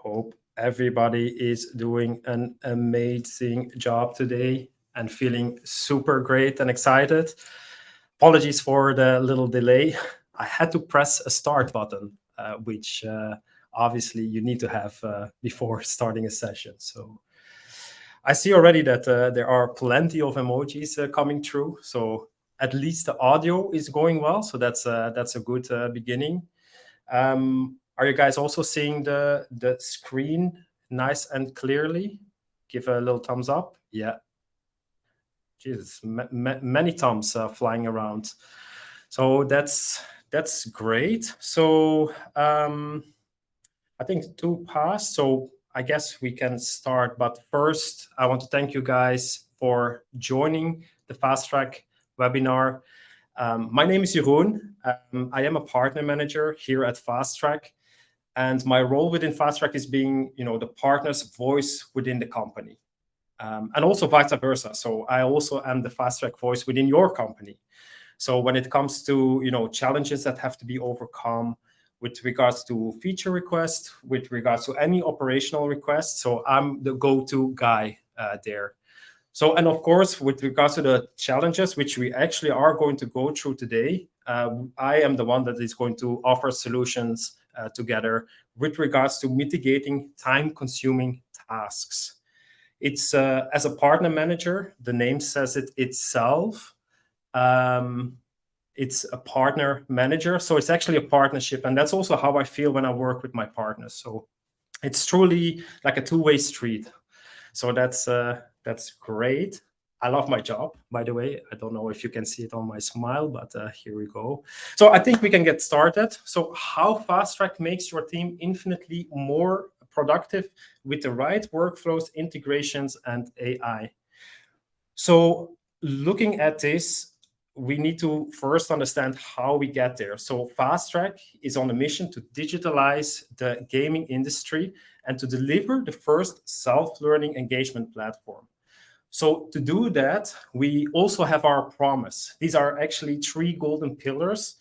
Hope everybody is doing an amazing job today and feeling super great and excited. Apologies for the little delay. I had to press a start button, which obviously you need to have before starting a session. So I see already that there are plenty of emojis coming through. So at least the audio is going well. So that's a good beginning. Are you guys also seeing the screen nice and clearly? Give a little thumbs up. Yeah. Jesus, many thumbs flying around. So that's great. So I think 2 passed. So I guess we can start. But first, I want to thank you guys for joining the Fast Track webinar. My name is Jeroen. I am a partner manager here at Fast Track. And my role within Fast Track is being, the partner's voice within the company. And also vice versa. So I also am the Fast Track voice within your company. So when it comes to, challenges that have to be overcome with regards to feature requests, with regards to any operational requests, so I'm the go-to guy there. So, and of course, with regards to the challenges, which we actually are going to go through today, I am the one that is going to offer solutions together with regards to mitigating time-consuming tasks. It's as a partner manager, the name says it itself. It's a partner manager, so it's actually a partnership, and that's also how I feel when I work with my partners. So it's truly like a two-way street. So that's great. I love my job, by the way. I don't know if you can see it on my smile, but here we go. So I think we can get started. So how Fast Track makes your team infinitely more productive with the right workflows, integrations, and AI. So looking at this, we need to first understand how we get there. So Fast Track is on a mission to digitalize the gaming industry and to deliver the first self-learning engagement platform. So to do that, we also have our promise. These are actually 3 golden pillars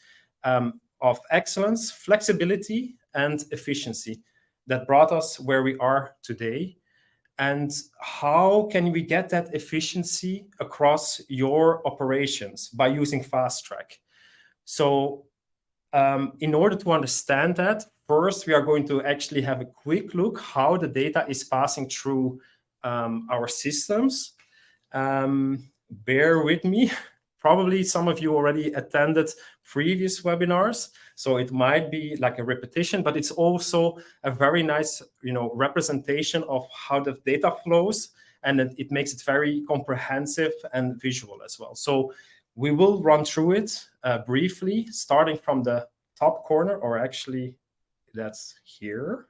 of excellence, flexibility, and efficiency that brought us where we are today. And how can we get that efficiency across your operations by using Fast Track? So in order to understand that, first we are going to actually have a quick look how the data is passing through our systems. Bear with me. Probably some of you already attended previous webinars, so it might be like a repetition, but it's also a very nice, representation of how the data flows, and it makes it very comprehensive and visual as well. So we will run through it briefly, starting from the top corner, or actually that's here.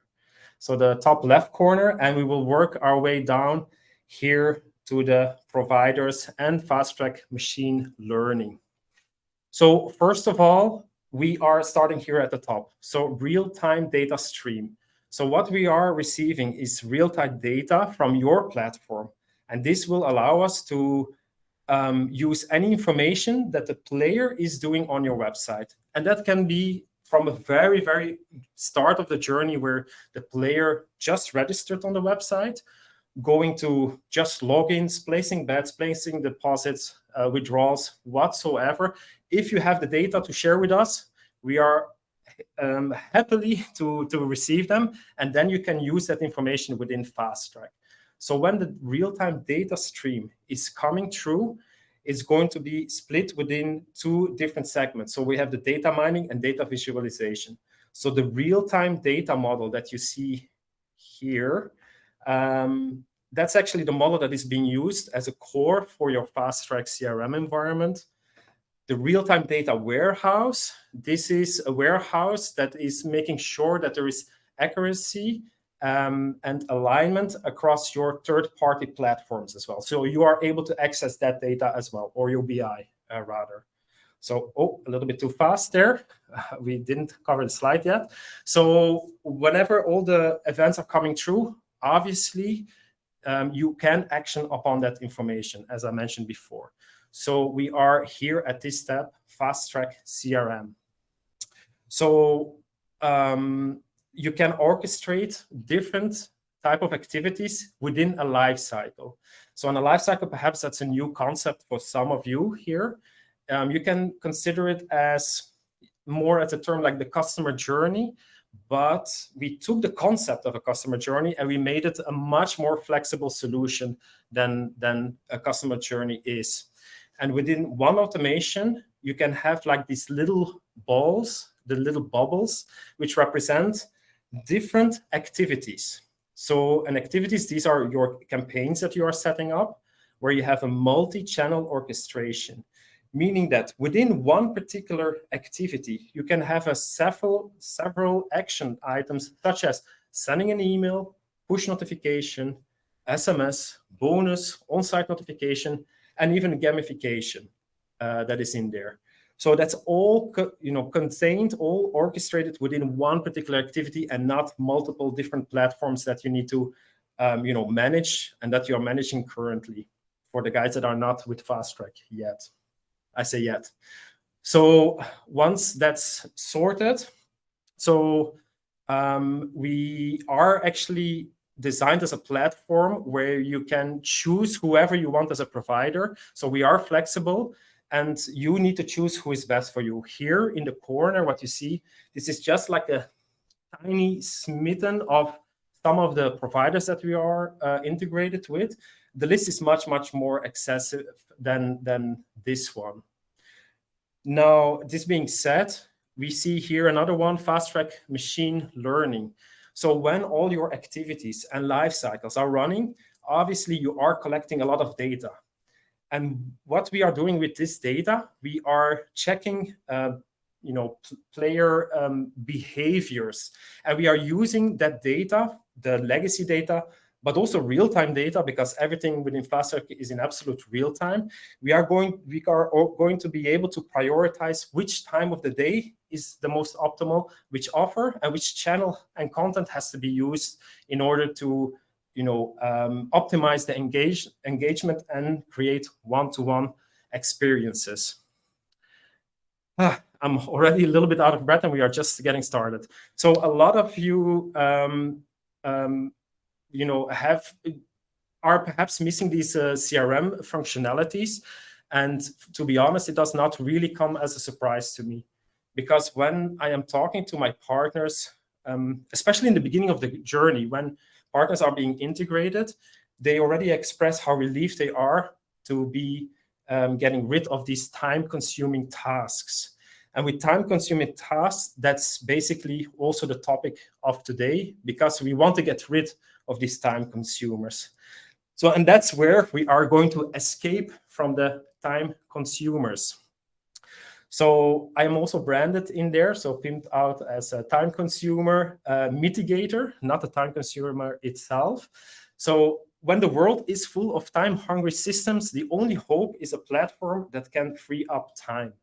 So the top left corner, and we will work our way down here to the providers and Fast Track machine learning. So first of all, we are starting here at the top. So real-time data stream. So what we are receiving is real-time data from your platform. And this will allow us to use any information that the player is doing on your website. And that can be from a very, very start of the journey where the player just registered on the website, going to just logins, placing bets, placing deposits, withdrawals, whatsoever. If you have the data to share with us, we are happily to receive them, and then you can use that information within Fast Track. So when the real-time data stream is coming through, it's going to be split within 2 different segments. So we have the data mining and data visualization. So the real-time data model that you see here, that's actually the model that is being used as a core for your Fast Track CRM environment. The real-time data warehouse, this is a warehouse that is making sure that there is accuracy and alignment across your third-party platforms as well. So you are able to access that data as well, or your BI rather. So, a little bit too fast there. We didn't cover the slide yet. So whenever all the events are coming through, obviously, you can action upon that information, as I mentioned before. So we are here at this step, Fast Track CRM. So you can orchestrate different type of activities within a life cycle. So in a life cycle, perhaps that's a new concept for some of you here. You can consider it as more as a term like the customer journey, but we took the concept of a customer journey and we made it a much more flexible solution than a customer journey is. And within one automation, you can have like these little balls, the little bubbles, which represent different activities. So, and activities, these are your campaigns that you are setting up, where you have a multi-channel orchestration, meaning that within one particular activity, you can have several action items, such as sending an email, push notification, SMS, bonus, on-site notification, and even gamification that is in there. So that's all contained, all orchestrated within one particular activity, and not multiple different platforms that you need to manage and that you're managing currently for the guys that are not with Fast Track yet. I say yet. So once that's sorted, so we are actually designed as a platform where you can choose whoever you want as a provider. So we are flexible, and you need to choose who is best for you. Here in the corner, what you see, this is just like a tiny smitten of some of the providers that we are integrated with. The list is much, much more excessive than this one. Now, this being said, we see here another one, Fast Track Machine Learning. So when all your activities and life cycles are running, obviously you are collecting a lot of data. And what we are doing with this data, we are checking player behaviors. And we are using that data, the legacy data, but also real-time data, because everything within Fast Track is in absolute real time. We are going to be able to prioritize which time of the day is the most optimal, which offer and which channel and content has to be used in order to optimize the engagement and create one-to-one experiences. I'm already a little bit out of breath, and we are just getting started. So a lot of you are perhaps missing these CRM functionalities. And to be honest, it does not really come as a surprise to me, because when I am talking to my partners, especially in the beginning of the journey, when partners are being integrated, they already express how relieved they are to be getting rid of these time-consuming tasks. And with time-consuming tasks, that's basically also the topic of today, because we want to get rid of these time consumers. So, and that's where we are going to escape from the time consumers. So I'm also branded in there, so pimped out as a time consumer mitigator, not a time consumer itself. So when the world is full of time-hungry systems, the only hope is a platform that can free up time.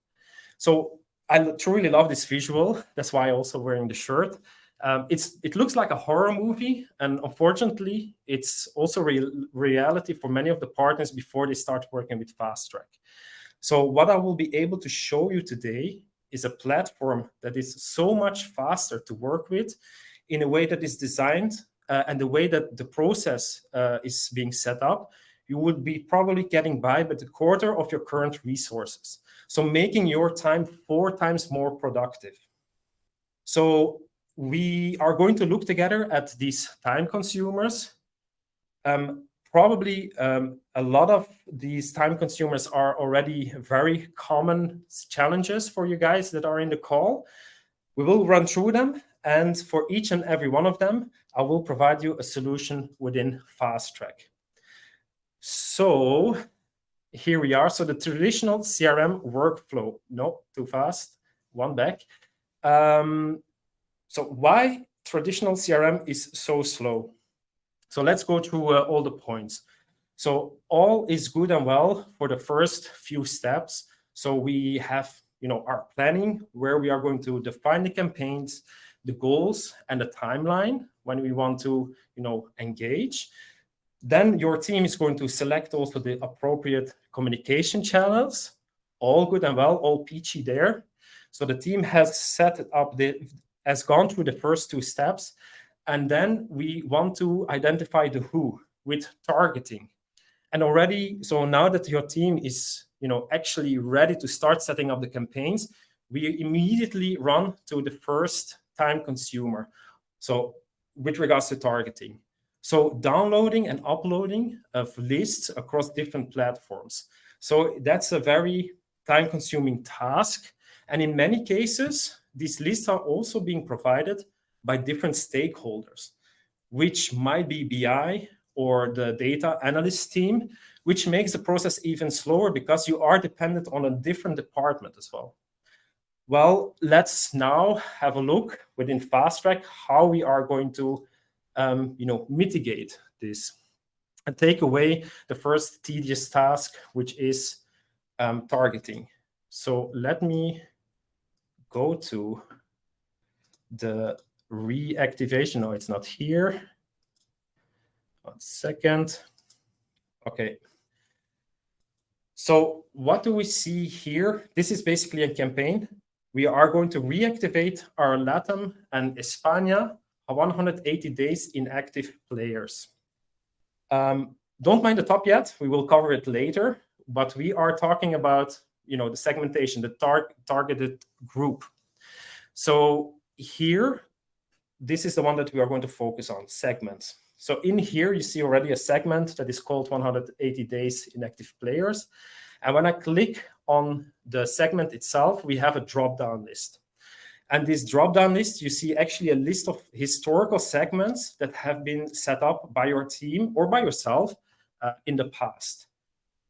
So I truly love this visual. That's why I'm also wearing the shirt. It looks like a horror movie, and unfortunately, it's also reality for many of the partners before they start working with Fast Track. So what I will be able to show you today is a platform that is so much faster to work with, in a way that is designed and the way that the process is being set up. You would be probably getting by with a quarter of your current resources. So making your time 4 times more productive. So we are going to look together at these time consumers. Probably a lot of these time consumers are already very common challenges for you guys that are in the call. We will run through them, and for each and every one of them, I will provide you a solution within Fast Track. So here we are. So the traditional CRM workflow. No, too fast. One back. So why traditional CRM is so slow? So let's go through all the points. So all is good and well for the first few steps. So we have, our planning, where we are going to define the campaigns, the goals, and the timeline when we want to, engage. Then your team is going to select also the appropriate communication channels. All good and well, all peachy there. So the team has set up has gone through the first 2 steps, and then we want to identify the who with targeting. And already, so now that your team is, actually ready to start setting up the campaigns, we immediately run to the first time consumer. So with regards to targeting. So downloading and uploading of lists across different platforms. So that's a very time-consuming task. And in many cases, these lists are also being provided by different stakeholders, which might be BI or the data analyst team, which makes the process even slower because you are dependent on a different department as well. Well, let's now have a look within Fast Track how we are going to mitigate this and take away the first tedious task, which is targeting. So let me go to the reactivation. No, it's not here. 1 second. Okay. So what do we see here? This is basically a campaign. We are going to reactivate our LATAM and España 180 days inactive players. Don't mind the top yet. We will cover it later. But we are talking about, the segmentation, the targeted group. So here, this is the one that we are going to focus on, segments. So in here, you see already a segment that is called 180 days inactive players. And when I click on the segment itself, we have a drop-down list. And this drop-down list, you see actually a list of historical segments that have been set up by your team or by yourself in the past.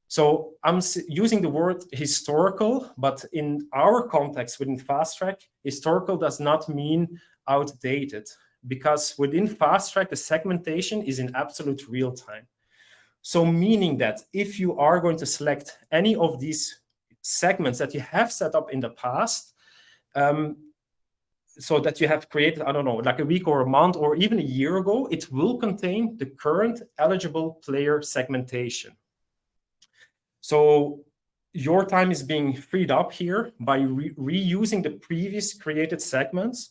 So I'm using the word historical, but in our context within Fast Track, historical does not mean outdated, because within Fast Track, the segmentation is in absolute real time. So meaning that if you are going to select any of these segments that you have set up in the past, so that you have created, I don't know, like a week or a month or even a year ago, it will contain the current eligible player segmentation. So your time is being freed up here by reusing the previous created segments.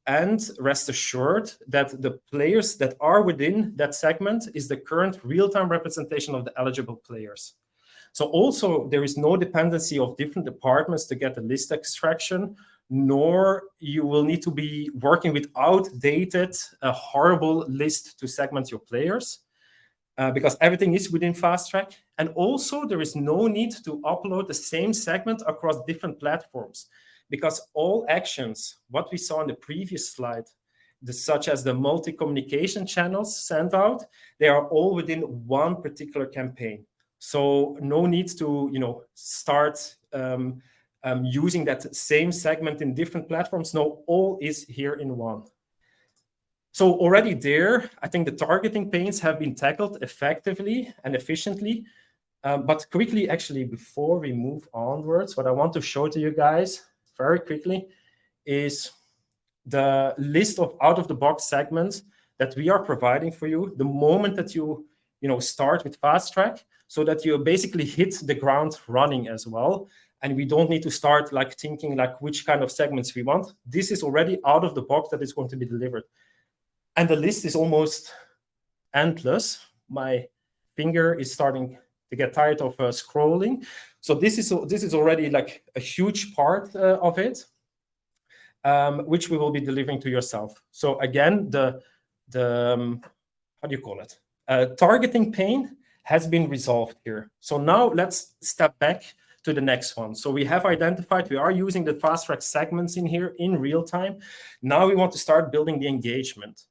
And rest assured that the players that are within that segment is the current real-time representation of the eligible players. So also there is no dependency of different departments to get the list extraction, nor you will need to be working with outdated, horrible list to segment your players. Because everything is within Fast Track. And also there is no need to upload the same segment across different platforms, because all actions, what we saw in the previous slide, such as the multi-communication channels sent out, they are all within one particular campaign. So no need to start using that same segment in different platforms. No, all is here in one. So already there, I think the targeting pains have been tackled effectively and efficiently. But quickly, actually, before we move onwards, what I want to show to you guys very quickly is the list of out-of-the-box segments that we are providing for you the moment that you start with Fast Track, so that you basically hit the ground running as well. And we don't need to start thinking which kind of segments we want. This is already out of the box that is going to be delivered. And the list is almost endless. My finger is starting to get tired of scrolling. So this is already a huge part of it, which we will be delivering to yourself. So again, the how do you call it? Targeting pain has been resolved here. So now let's step back to the next one. So we have identified, we are using the Fast Track segments in here in real time. Now we want to start building the engagement.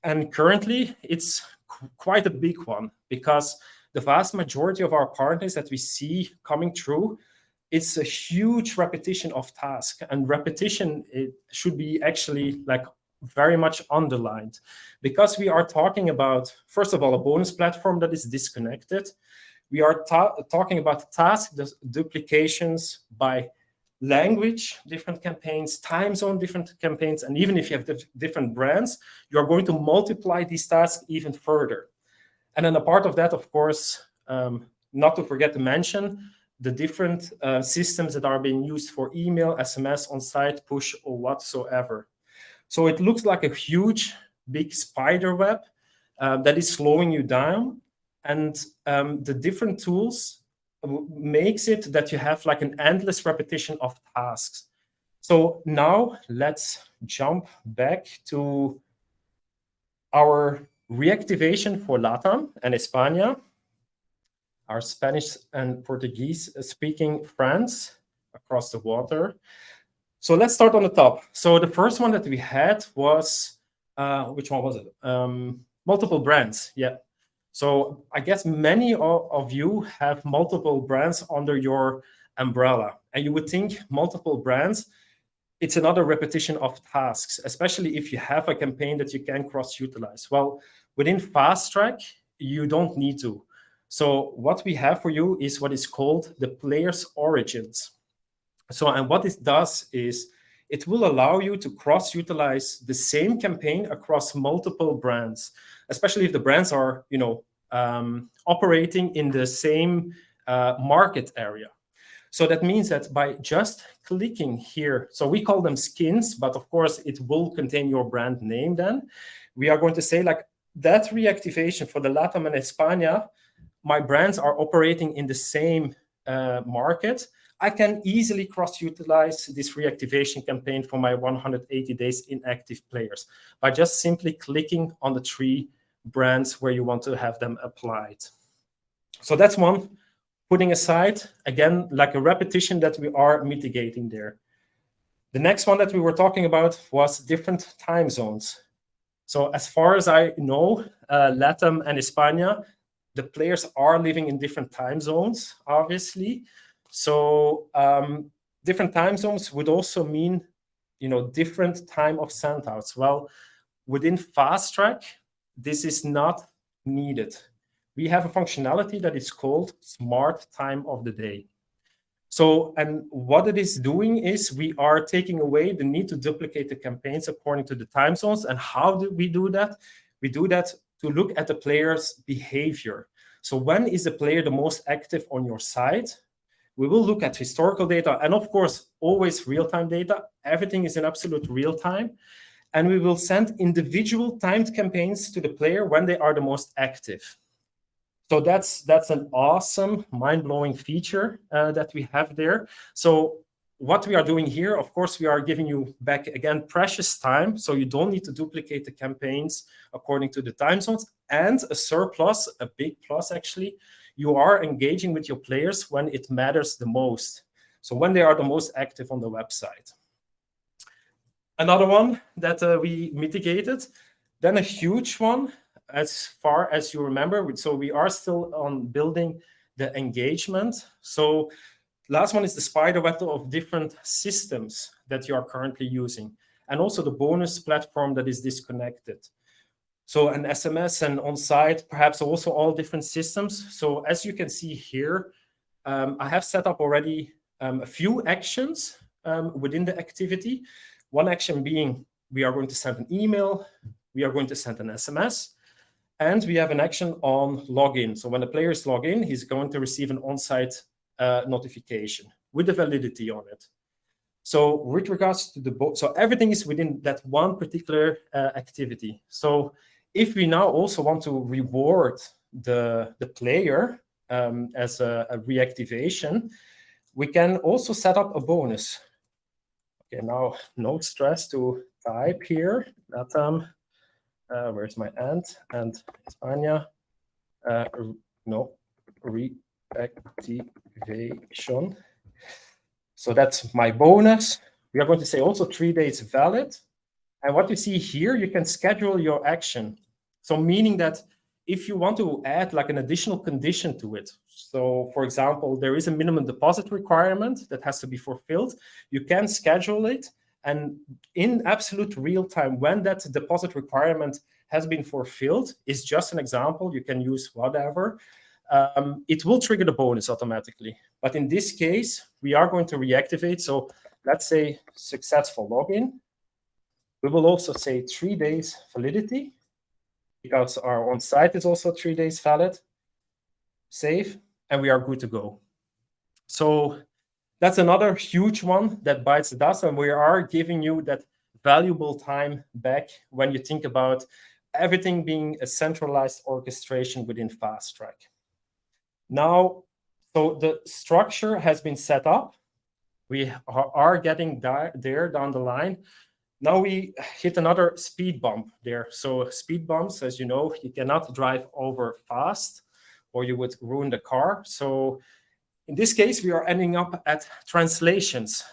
And currently, it's quite a big one, because the vast majority of our partners that we see coming through, it's a huge repetition of tasks. And repetition, it should be actually very much underlined, because we are talking about, first of all, a bonus platform that is disconnected. We are talking about task duplications by language, different campaigns, time zone, different campaigns, and even if you have different brands, you're going to multiply these tasks even further. And then a part of that, of course, not to forget to mention the different systems that are being used for email, SMS, on-site, push, or whatsoever. So it looks like a huge, big spider web that is slowing you down. And the different tools makes it that you have like an endless repetition of tasks. So now let's jump back to our reactivation for LATAM and España, our Spanish and Portuguese speaking friends across the water. So let's start on the top. So the first one that we had was, which one was it? Multiple brands, yeah. So I guess many of you have multiple brands under your umbrella, and you would think multiple brands, it's another repetition of tasks, especially if you have a campaign that you can cross-utilize. Well, within Fast Track, you don't need to. So what we have for you is what is called the player's origins. So, and what it does is it will allow you to cross-utilize the same campaign across multiple brands, especially if the brands are, operating in the same market area. So that means that by just clicking here, so we call them skins, but of course it will contain your brand name then. We are going to say like that reactivation for the LATAM and España, my brands are operating in the same market. I can easily cross-utilize this reactivation campaign for my 180 days inactive players by just simply clicking on the 3 brands where you want to have them applied. So that's one. Putting aside, again, like a repetition that we are mitigating there. The next one that we were talking about was different time zones. So as far as I know, LATAM and España, the players are living in different time zones, obviously. So different time zones would also mean, different time of sendouts. Well, within Fast Track, this is not needed. We have a functionality that is called Smart Time of the Day. So, and what it is doing is we are taking away the need to duplicate the campaigns according to the time zones. And how do we do that? We do that to look at the player's behavior. So when is the player the most active on your site? We will look at historical data and of course, always real-time data. Everything is in absolute real time. And we will send individual timed campaigns to the player when they are the most active. So that's an awesome, mind-blowing feature that we have there. So what we are doing here, of course, we are giving you back, again, precious time. So you don't need to duplicate the campaigns according to the time zones. And a surplus, a big plus actually, you are engaging with your players when it matters the most. So when they are the most active on the website. Another one that we mitigated, then a huge one, as far as you remember. So we are still on building the engagement. So last one is the spider web of different systems that you are currently using, and also the bonus platform that is disconnected. So an SMS and on-site, perhaps also all different systems. So as you can see here, I have set up already a few actions within the activity. One action being we are going to send an email, we are going to send an SMS, and we have an action on login. So when the players log in, he's going to receive an on-site notification with the validity on it. So with regards to so everything is within that one particular activity. So if we now also want to reward the player as a reactivation, we can also set up a bonus. Okay, now no stress to type here. Where's my and España? No, reactivation. So that's my bonus. We are going to say also 3 days valid. And what you see here, you can schedule your action. So meaning that if you want to add like an additional condition to it, so for example, there is a minimum deposit requirement that has to be fulfilled, you can schedule it. And in absolute real time, when that deposit requirement has been fulfilled, is just an example, you can use whatever, it will trigger the bonus automatically. But in this case, we are going to reactivate. So let's say successful login. We will also say 3 days validity, because our on-site is also 3 days valid. Save, and we are good to go. So that's another huge one that bites the dust, and we are giving you that valuable time back when you think about everything being a centralized orchestration within Fast Track. Now, so the structure has been set up. We are getting there down the line. Now we hit another speed bump there. So speed bumps, as you know, you cannot drive over fast or you would ruin the car. So in this case, we are ending up at translations.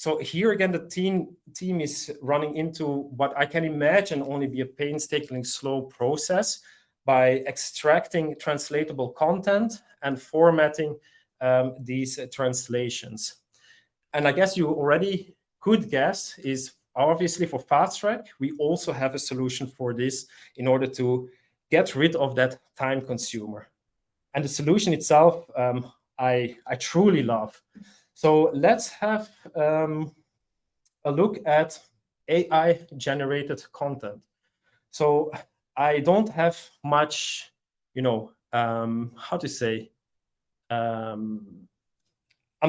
So here again, the team is running into what I can imagine only be a painstakingly slow process by extracting translatable content and formatting these translations. And I guess you already could guess is obviously for Fast Track, we also have a solution for this in order to get rid of that time consumer. And the solution itself, I truly love. So let's have a look at AI-generated content. So I don't have much, how to say, I'm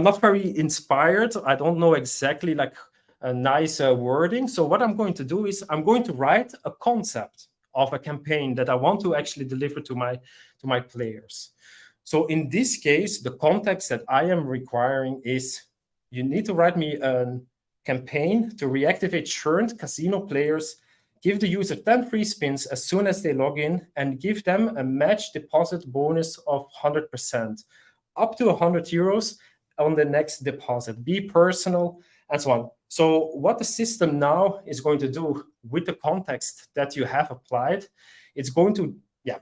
not very inspired. I don't know exactly like a nice wording. So what I'm going to do is I'm going to write a concept of a campaign that I want to actually deliver to my players. So in this case, the context that I am requiring is you need to write me a campaign to reactivate churned casino players, give the user 10 free spins as soon as they log in, and give them a match deposit bonus of 100%, up to 100 euros on the next deposit. Be personal, and so on. So what the system now is going to do with the context that you have applied, it's going to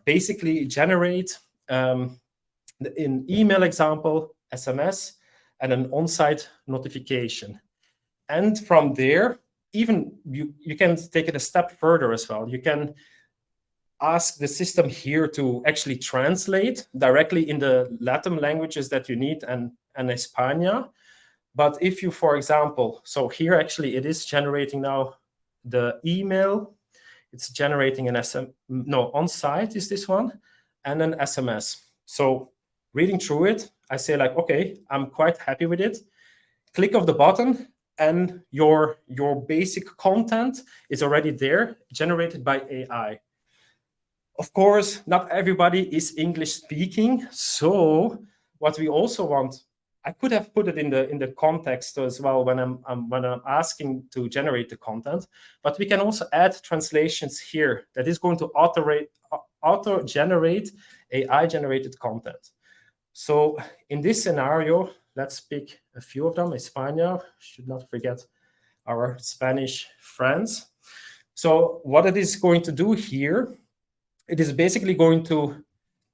basically generate an email example, SMS, and an on-site notification. And from there, even you can take it a step further as well. You can ask the system here to actually translate directly in the Latin languages that you need and España. But if you, for example, so here actually it is generating now the email. It's generating an on-site is this one, and an SMS. So reading through it, I say like, okay, I'm quite happy with it. Click of the button, and your basic content is already there, generated by AI. Of course, not everybody is English speaking. So what we also want, I could have put it in the context as well when I'm asking to generate the content, but we can also add translations here that is going to auto-generate AI-generated content. So in this scenario, let's pick a few of them. España, should not forget our Spanish friends. So what it is going to do here, it is basically going to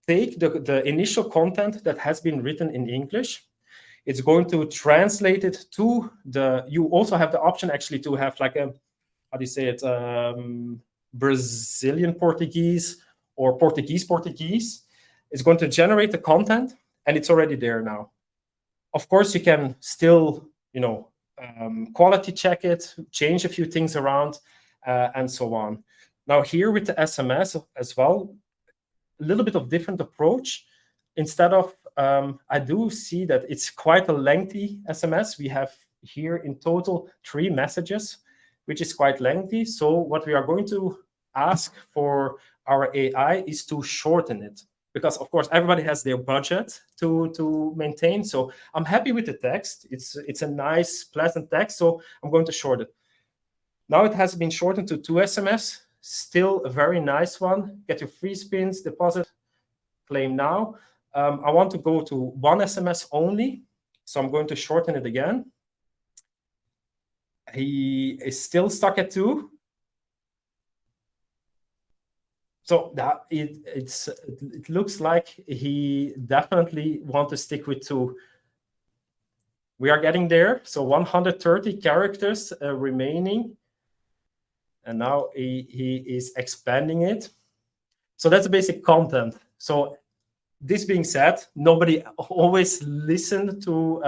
take the initial content that has been written in English. It's going to translate it to you also have the option actually to have like a, how do you say it, Brazilian Portuguese or Portuguese. It's going to generate the content, and it's already there now. Of course, you can still, quality check it, change a few things around, and so on. Now here with the SMS as well, a little bit of different approach. Instead of, I do see that it's quite a lengthy SMS. We have here in total 3 messages, which is quite lengthy. So what we are going to ask for our AI is to shorten it, because of course everybody has their budget to maintain. So I'm happy with the text. It's a nice, pleasant text. So I'm going to shorten it. Now it has been shortened to 2 SMS. Still a very nice one. Get your free spins, deposit, claim now. I want to go to 1 SMS only. So I'm going to shorten it again. He is still stuck at 2. So that it looks like he definitely wants to stick with 2. We are getting there. So 130 characters remaining. And now he is expanding it. So that's the basic content. So this being said, nobody always listened to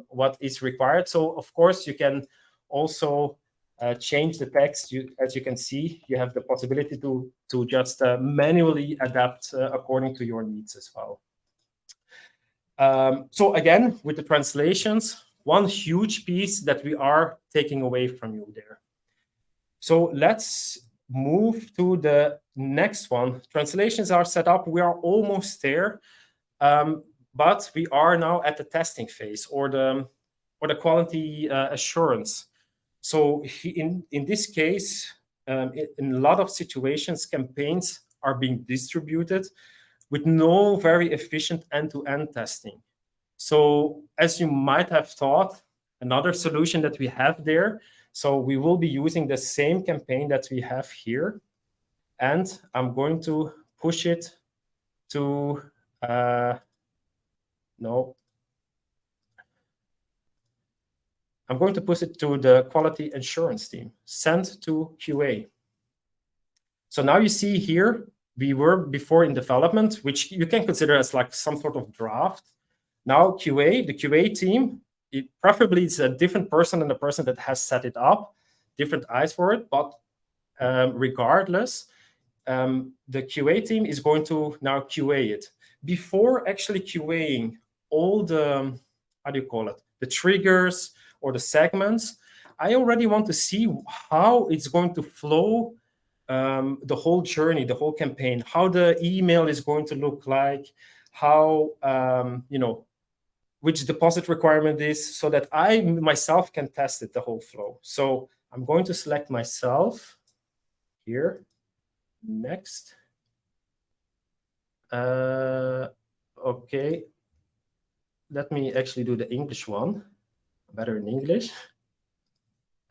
what is required. So of course you can also change the text. As you can see, you have the possibility to just manually adapt according to your needs as well. So again, with the translations, one huge piece that we are taking away from you there. So let's move to the next one. Translations are set up. We are almost there, but we are now at the testing phase or the quality assurance. So in this case, in a lot of situations, campaigns are being distributed with no very efficient end-to-end testing. So as you might have thought, another solution that we have there, so we will be using the same campaign that we have here, and I'm going to push it to, no, I'm going to push it to the quality assurance team, send to QA. So now you see here, we were before in development, which you can consider as like some sort of draft. Now QA, the QA team, preferably it's a different person than the person that has set it up, different eyes for it, but regardless, the QA team is going to now QA it. Before actually QAing all the, how do you call it, the triggers or the segments, I already want to see how it's going to flow, the whole journey, the whole campaign, how the email is going to look like, how, which deposit requirement is, so that I myself can test it, the whole flow. So I'm going to select myself here. Next. Okay. Let me actually do the English one. Better in English.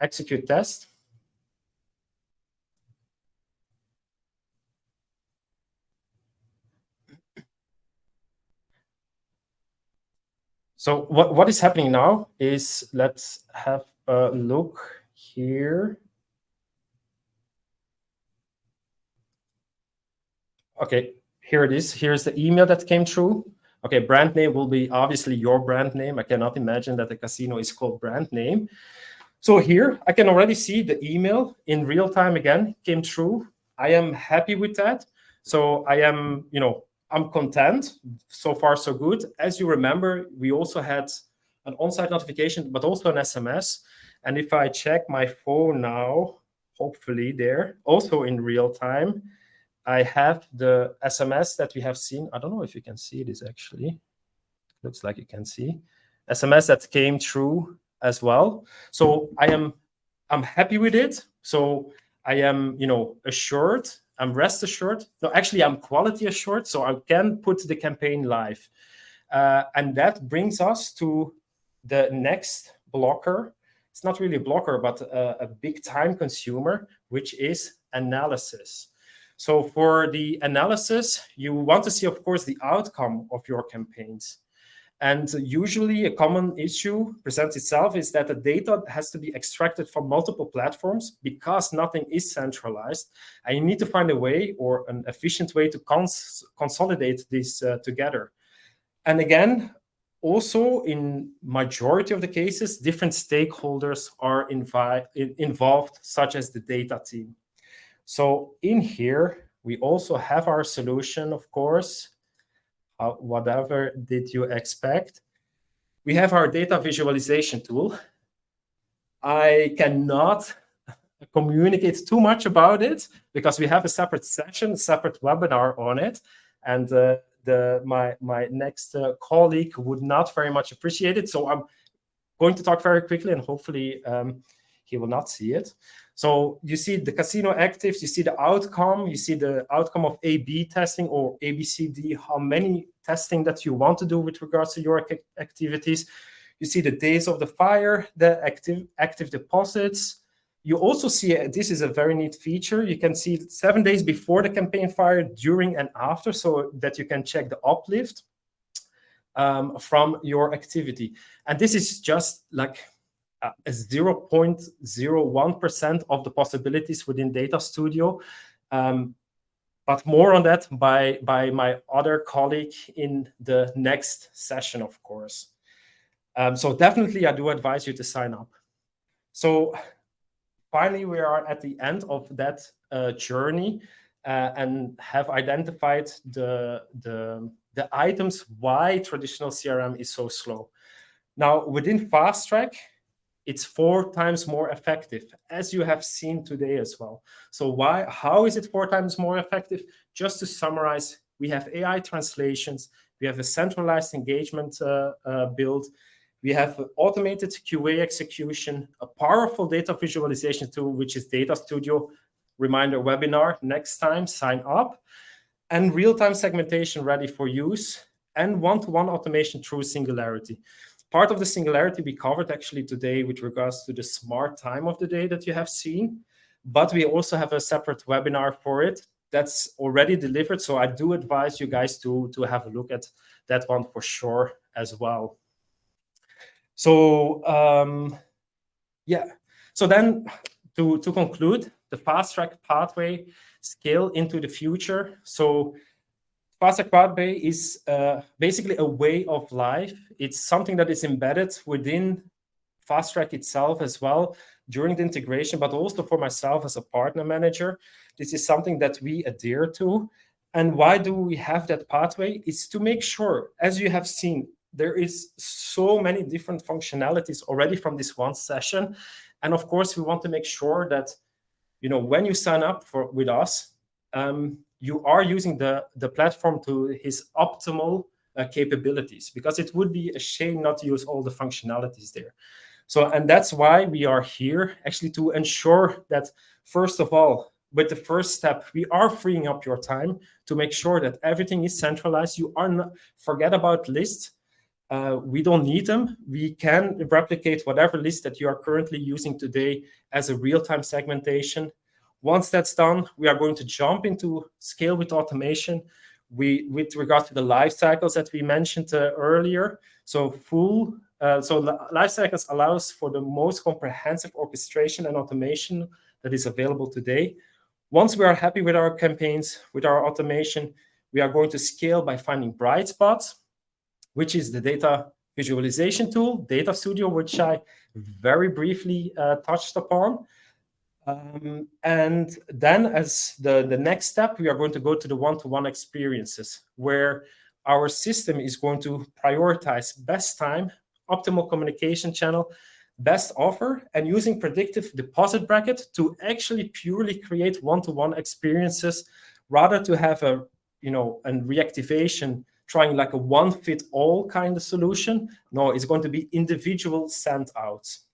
Execute test. So what is happening now is, let's have a look here. Okay, here it is. Here's the email that came through. Okay, brand name will be obviously your brand name. I cannot imagine that the casino is called brand name. So here I can already see the email in real time again came through. I am happy with that. So I am, I'm content. So far, so good. As you remember, we also had an on-site notification, but also an SMS. And if I check my phone now, hopefully there, also in real time, I have the SMS that we have seen. I don't know if you can see this actually. Looks like you can see. SMS that came through as well. So I'm happy with it. So I am, assured. I'm rest assured. No, actually, I'm quality assured. So I can put the campaign live. And that brings us to the next blocker. It's not really a blocker, but a big time consumer, which is analysis. So for the analysis, you want to see, of course, the outcome of your campaigns. And usually a common issue presents itself is that the data has to be extracted from multiple platforms because nothing is centralized. And you need to find a way or an efficient way to consolidate this together. And again, also in majority of the cases, different stakeholders are involved, such as the data team. So in here, we also have our solution, of course. Whatever did you expect? We have our data visualization tool. I cannot communicate too much about it because we have a separate session, a separate webinar on it. And my next colleague would not very much appreciate it. So I'm going to talk very quickly and hopefully he will not see it. So you see the casino actives, you see the outcome, you see the outcome of A/B testing or ABCD, how many testing that you want to do with regards to your activities. You see the days of the fire, the active deposits. You also see, this is a very neat feature, you can see 7 days before the campaign fire, during and after, so that you can check the uplift from your activity. And this is just like a 0.01% of the possibilities within Data Studio. But more on that by my other colleague in the next session, of course. So definitely, I do advise you to sign up. So finally, we are at the end of that journey and have identified the items why traditional CRM is so slow. Now, within Fast Track, it's 4 times more effective, as you have seen today as well. So how is it 4 times more effective? Just to summarize, we have AI translations, we have a centralized engagement build, we have automated QA execution, a powerful data visualization tool, which is Data Studio. Reminder webinar next time, sign up. And real-time segmentation ready for use, and one-to-one automation through Singularity. Part of the Singularity we covered actually today with regards to the smart time of the day that you have seen, but we also have a separate webinar for it that's already delivered. So I do advise you guys to have a look at that one for sure as well. So yeah, so then to conclude, the Fast Track pathway scale into the future. So Fast Track pathway is basically a way of life. It's something that is embedded within Fast Track itself as well during the integration, but also for myself as a partner manager. This is something that we adhere to. And why do we have that pathway? It's to make sure, as you have seen, there is so many different functionalities already from this one session. And of course, we want to make sure that, you know, when you sign up with us, you are using the platform to its optimal capabilities, because it would be a shame not to use all the functionalities there. So, and that's why we are here, actually, to ensure that, first of all, with the first step, we are freeing up your time to make sure that everything is centralized. You are not, forget about lists. We don't need them. We can replicate whatever list that you are currently using today as a real-time segmentation. Once that's done, we are going to jump into scale with automation. With regard to the life cycles that we mentioned earlier, so life cycles allows for the most comprehensive orchestration and automation that is available today. Once we are happy with our campaigns, with our automation, we are going to scale by finding bright spots, which is the data visualization tool, Data Studio, which I very briefly touched upon. And then as the next step, we are going to go to the one-to-one experiences, where our system is going to prioritize best time, optimal communication channel, best offer, and using predictive deposit bracket to actually purely create one-to-one experiences, rather to have a reactivation trying like a one-fit-all kind of solution. No, it's going to be individual send outs.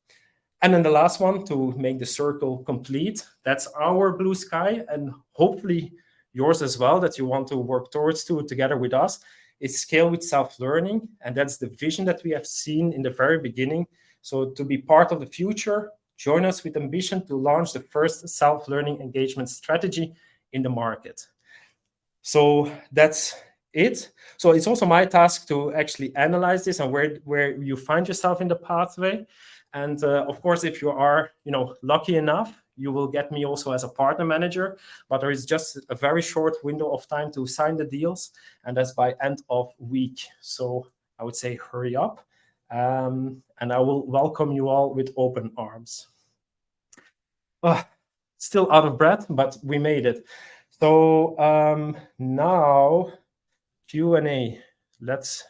And then the last one, to make the circle complete, that's our blue sky, and hopefully yours as well, that you want to work towards together with us, is scale with self-learning. And that's the vision that we have seen in the very beginning. So to be part of the future, join us with ambition to launch the first self-learning engagement strategy in the market. So that's it. So it's also my task to actually analyze this and where you find yourself in the pathway. And of course, if you are, lucky enough, you will get me also as a partner manager. But there is just a very short window of time to sign the deals, and that's by end of week. So I would say hurry up, and I will welcome you all with open arms. Still out of breath, but we made it. So now Q&A. Let's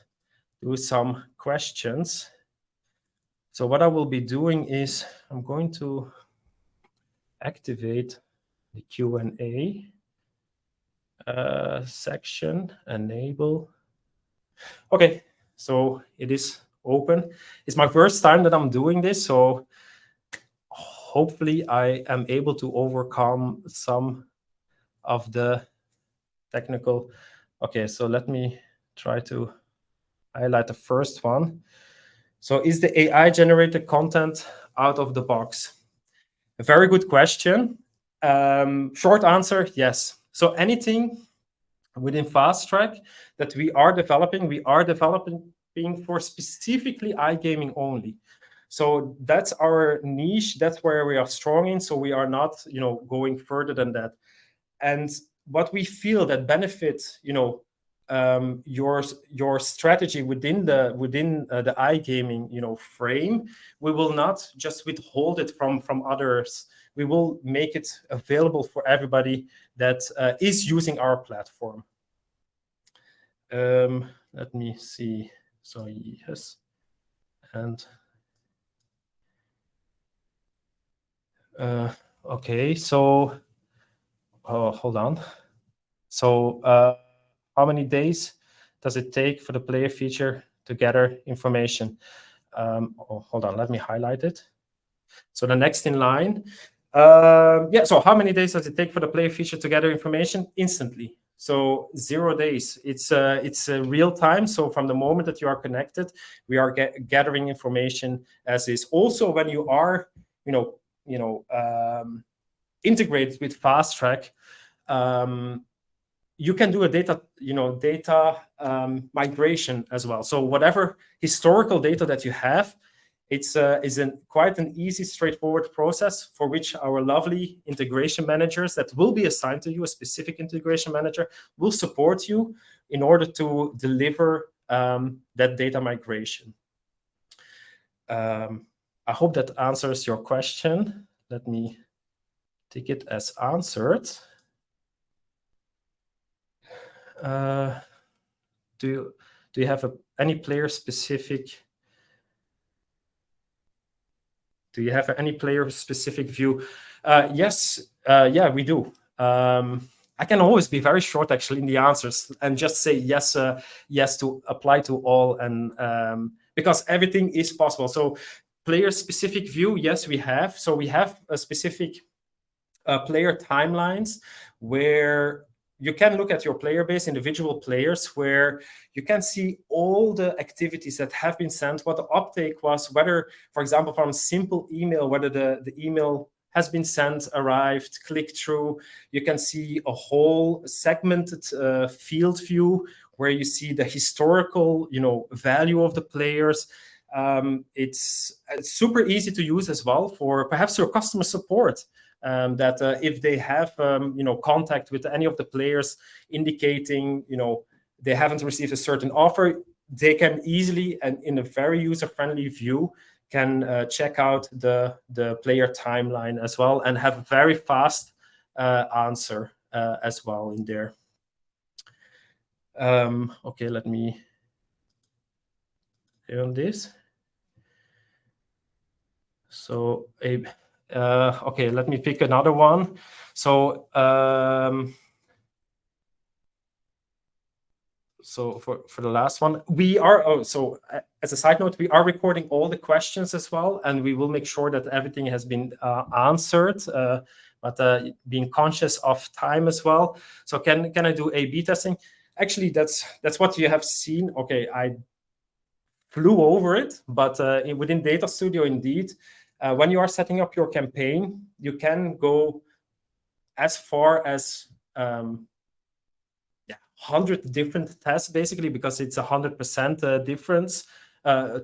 do some questions. So what I will be doing is I'm going to activate the Q&A section, enable. Okay, so it is open. It's my first time that I'm doing this, so hopefully I am able to overcome some of the technical. Okay, so let me try to highlight the first one. So is the AI generated content out of the box? A very good question. Short answer, yes. So anything within Fast Track that we are developing for specifically iGaming only. So that's our niche. That's where we are strong in. So we are not, going further than that. And what we feel that benefits, your strategy within the iGaming, frame, we will not just withhold it from others. We will make it available for everybody that is using our platform. Let me see. So yes, And okay, so hold on. So how many days does it take for the player feature to gather information? Hold on, let me highlight it. So the next in line, yeah, so how many days does it take for the player feature to gather information? Instantly. So 0 days. It's real time. So from the moment that you are connected, we are gathering information as is. Also, when you are, integrated with Fast Track, you can do a data migration as well. So whatever historical data that you have, it's quite an easy, straightforward process for which our lovely integration managers that will be assigned to you, a specific integration manager, will support you in order to deliver that data migration. I hope that answers your question. Let me take it as answered. Do you have any player specific? Do you have any player specific view? Yes, yeah, we do. I can always be very short actually in the answers and just say yes, yes to apply to all, and because everything is possible. So player specific view, yes, we have. So we have a specific player timelines where you can look at your player base, individual players, where you can see all the activities that have been sent, what the uptake was, whether, for example, from a simple email, whether the email has been sent, arrived, clicked through. You can see a whole segmented field view where you see the historical, value of the players. It's super easy to use as well for perhaps your customer support. That if they have contact with any of the players indicating they haven't received a certain offer, they can easily and in a very user-friendly view can check out the player timeline as well and have a very fast answer as well in there. Okay, let me click on this. So okay, let me pick another one. So so for the last one, we are so as a side note, we are recording all the questions as well, and we will make sure that everything has been answered, but being conscious of time as well. So can I do A/B testing? Actually, that's what you have seen. Okay, I flew over it, but within Data Studio, indeed, when you are setting up your campaign, you can go as far as 100 different tests, basically, because it's 100% difference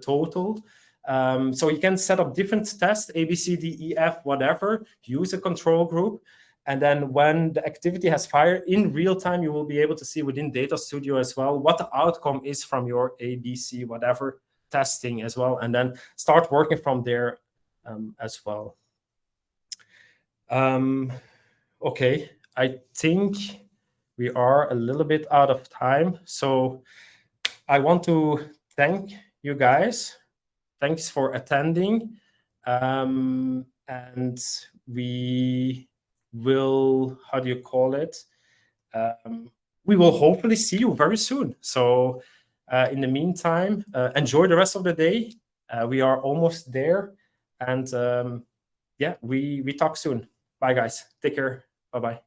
total. So you can set up different tests, A, B, C, D, E, F, whatever, use a control group. And then when the activity has fired in real time, you will be able to see within Data Studio as well what the outcome is from your A, B, C, whatever testing as well, and then start working from there as well. Okay, I think we are a little bit out of time. So I want to thank you guys. Thanks for attending. And we will, how do you call it? We will hopefully see you very soon. So in the meantime, enjoy the rest of the day. We are almost there. And yeah, we talk soon. Bye, guys. Take care. Bye-bye.